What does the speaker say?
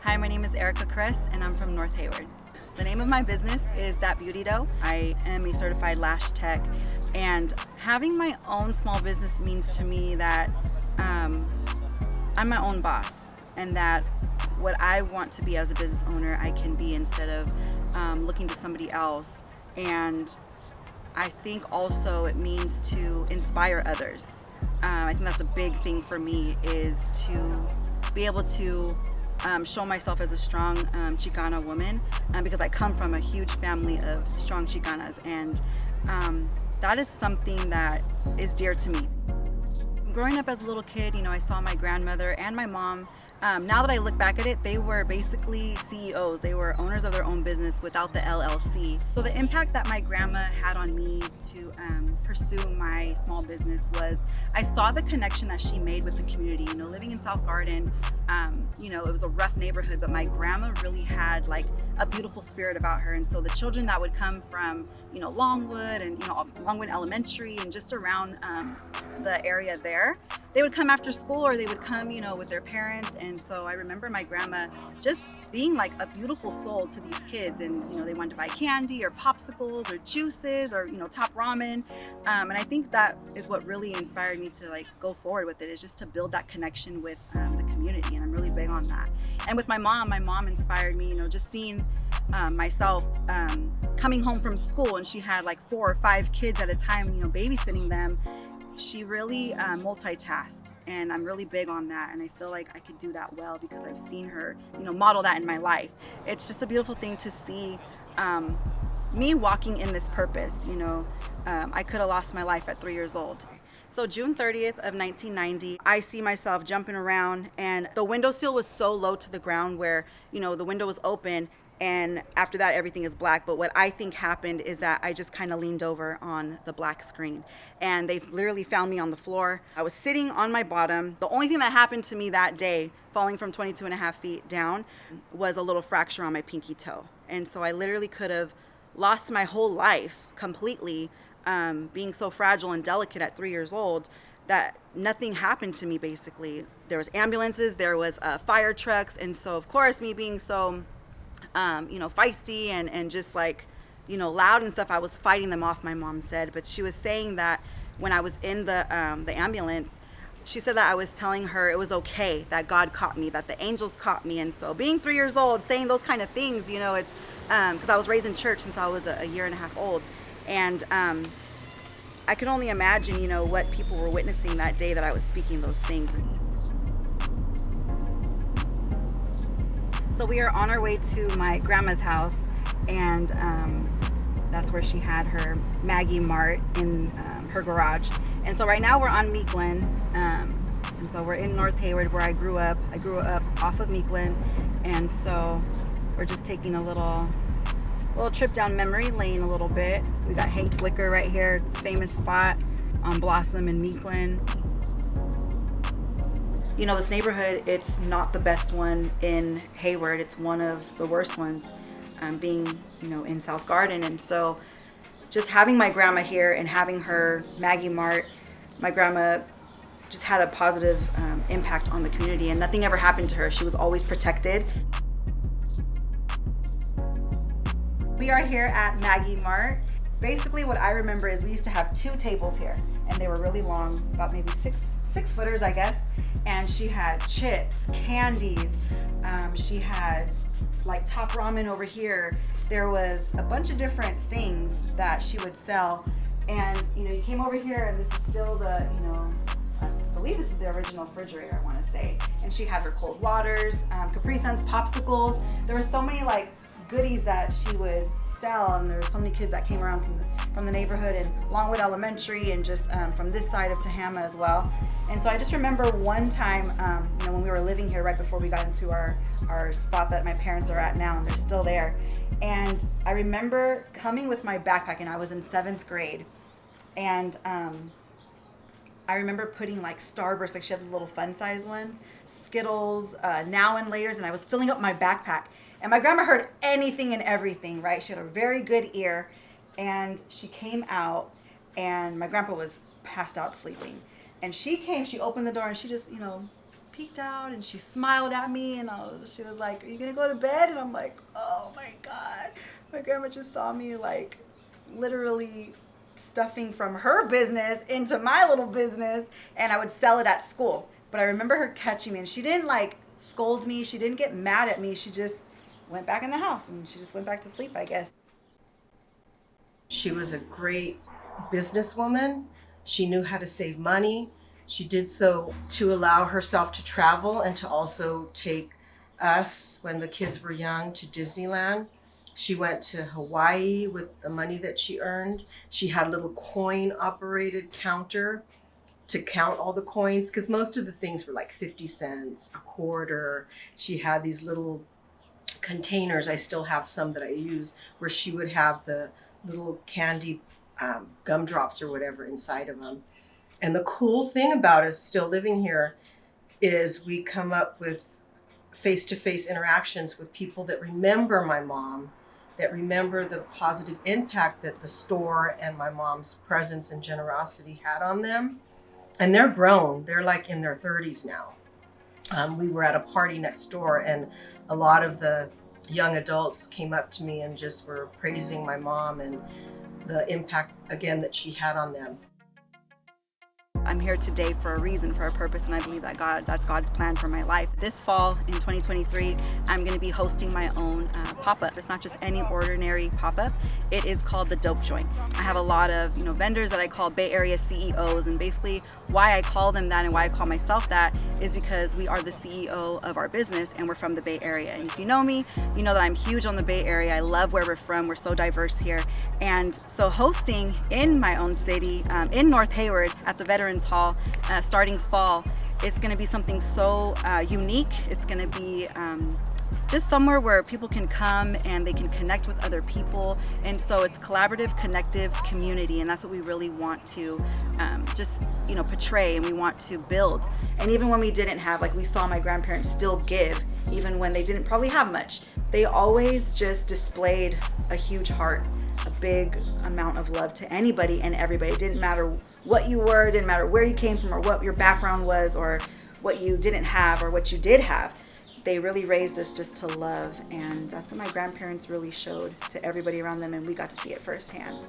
Hi, my name is Erica Kress and I'm from North Hayward. The name of my business is That Beauty Dough. I am a certified lash tech, and having my own small business means to me that I'm my own boss, and that what I want to be as a business owner I can be, instead of looking to somebody else. And I think also it means to inspire others. I think that's a big thing for me, is to be able to show myself as a strong Chicana woman, because I come from a huge family of strong Chicanas, and that is something that is dear to me. Growing up as a little kid, I saw my grandmother and my mom. Now that I look back at it, they were basically CEOs. They were owners of their own business without the LLC. So the impact that my grandma had on me to pursue my small business was, I saw the connection that she made with the community. Living in South Garden, it was a rough neighborhood, but my grandma really had like a beautiful spirit about her. And so the children that would come from, Longwood and, Longwood Elementary and just around the area there, they would come after school, or they would come, with their parents. And so I remember my grandma just being like a beautiful soul to these kids, and they wanted to buy candy or popsicles or juices or top ramen, and I think that is what really inspired me to like go forward with it, is just to build that connection with the community. And I'm really big on that. And with my mom inspired me, just seeing myself coming home from school, and she had like 4 or 5 kids at a time, babysitting them. She really multitasked, and I'm really big on that, and I feel like I could do that well because I've seen her model that in my life. It's just a beautiful thing to see me walking in this purpose. I could have lost my life at 3 years old. So June 30th of 1990, I see myself jumping around, and the windowsill was so low to the ground where the window was open, and after that everything is black. But what I think happened is that I just kind of leaned over on the black screen, and they literally found me on the floor. I was sitting on my bottom. The only thing that happened to me that day, falling from 22.5 feet down, was a little fracture on my pinky toe. And so I literally could have lost my whole life completely, being so fragile and delicate at 3 years old, that nothing happened to me basically. There was ambulances, there was fire trucks, and so of course, me being so feisty and just like, loud and stuff, I was fighting them off, my mom said. But she was saying that when I was in the ambulance, she said that I was telling her it was okay, that God caught me, that the angels caught me. And so being 3 years old, saying those kind of things, it's because I was raised in church since I was a year and a half old. And I could only imagine, what people were witnessing that day that I was speaking those things. So we are on our way to my grandma's house, and that's where she had her Maggie Mart in her garage. And so right now we're on Meekland, and so we're in North Hayward where I grew up. I grew up off of Meekland, and so we're just taking a little trip down memory lane a little bit. We got Hank's Liquor right here. It's a famous spot on Blossom in Meekland. This neighborhood, it's not the best one in Hayward. It's one of the worst ones, being, in South Garden. And so just having my grandma here and having her Maggie Mart, my grandma just had a positive impact on the community, and nothing ever happened to her. She was always protected. We are here at Maggie Mart. Basically what I remember is we used to have 2 tables here, and they were really long, about maybe six footers, I guess. And she had chips, candies, she had like top ramen over here. There was a bunch of different things that she would sell. And you came over here, and this is still the, I believe this is the original refrigerator, I want to say. And she had her cold waters, Capri Suns, popsicles. There were so many like goodies that she would sell, and there were so many kids that came around from the neighborhood and Longwood Elementary, and just from this side of Tehama as well. And so I just remember one time, when we were living here right before we got into our spot that my parents are at now, and they're still there. And I remember coming with my backpack, and I was in 7th grade. And I remember putting like Starburst, like she had the little fun size ones, Skittles, Now and Laters, and I was filling up my backpack. And my grandma heard anything and everything, right? She had a very good ear. And she came out, and my grandpa was passed out sleeping. And she came, she opened the door, and she just, peeked out and she smiled at me, and she was like, "Are you gonna go to bed?" And I'm like, oh my God, my grandma just saw me like literally stuffing from her business into my little business, and I would sell it at school. But I remember her catching me, and she didn't like scold me, she didn't get mad at me, she just went back in the house and she just went back to sleep, I guess. She was a great businesswoman. She knew how to save money. She did so to allow herself to travel and to also take us, when the kids were young, to Disneyland. She went to Hawaii with the money that she earned. She had a little coin operated counter to count all the coins, because most of the things were like 50 cents, a quarter. She had these little containers, I still have some that I use, where she would have the little candy gumdrops or whatever inside of them. And the cool thing about us still living here is we come up with face-to-face interactions with people that remember my mom, that remember the positive impact that the store and my mom's presence and generosity had on them. And they're grown. They're like in their 30s now. We were at a party next door, and a lot of the young adults came up to me and just were praising my mom and the impact, again, that she had on them. I'm here today for a reason, for a purpose, and I believe that that's God's plan for my life. This fall in 2023, I'm going to be hosting my own pop-up. It's not just any ordinary pop-up. It is called the DOUGHP Joint. I have a lot of vendors that I call Bay Area CEOs, and basically why I call them that and why I call myself that is because we are the CEO of our business and we're from the Bay Area. And if you know me, you know that I'm huge on the Bay Area. I love where we're from. We're so diverse here. And so hosting in my own city, in North Hayward at the Veterans Hall, starting fall, it's going to be something so unique. It's going to be just somewhere where people can come and they can connect with other people. And so it's collaborative, connective community, and that's what we really want to just portray, and we want to build. And even when we didn't have, like we saw my grandparents still give, even when they didn't probably have much, they always just displayed a huge heart, a big amount of love to anybody and everybody. It didn't matter what you were, it didn't matter where you came from or what your background was or what you didn't have or what you did have. They really raised us just to love, and that's what my grandparents really showed to everybody around them, and we got to see it firsthand.